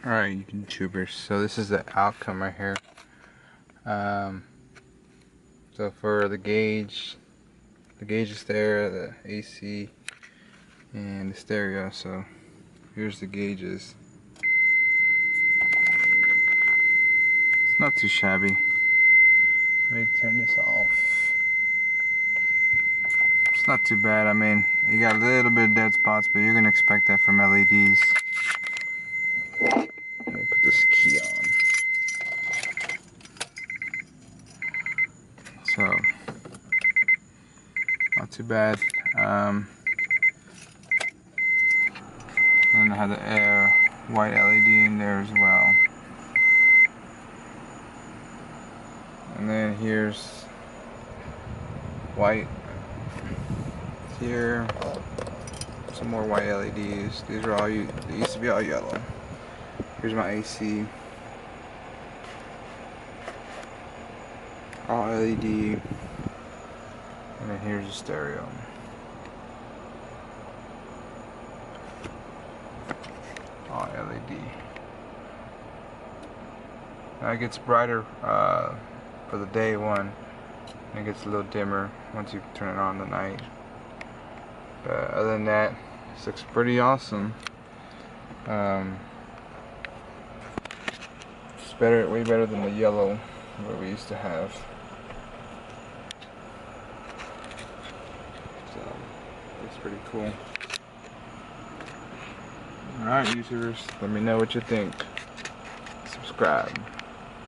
Alright, YouTubers, so this is the outcome right here. So for the gauge is there, the AC, and the stereo. So here's the gauges. It's not too shabby. Let me turn this off. It's not too bad. I mean, you got a little bit of dead spots, but you're gonna expect that from LEDs. Let me put this key on. So, not too bad. And I have the white LED in there as well. And then here's white here. Some more white LEDs. These are all they used to be all yellow. Here's my AC. All LED. And then here's the stereo. All LED. Now it gets brighter for the day one. And it gets a little dimmer once you turn it on at night. But other than that, this looks pretty awesome. It's way better than the yellow that we used to have. So it's pretty cool. Alright, YouTubers, let me know what you think. Subscribe.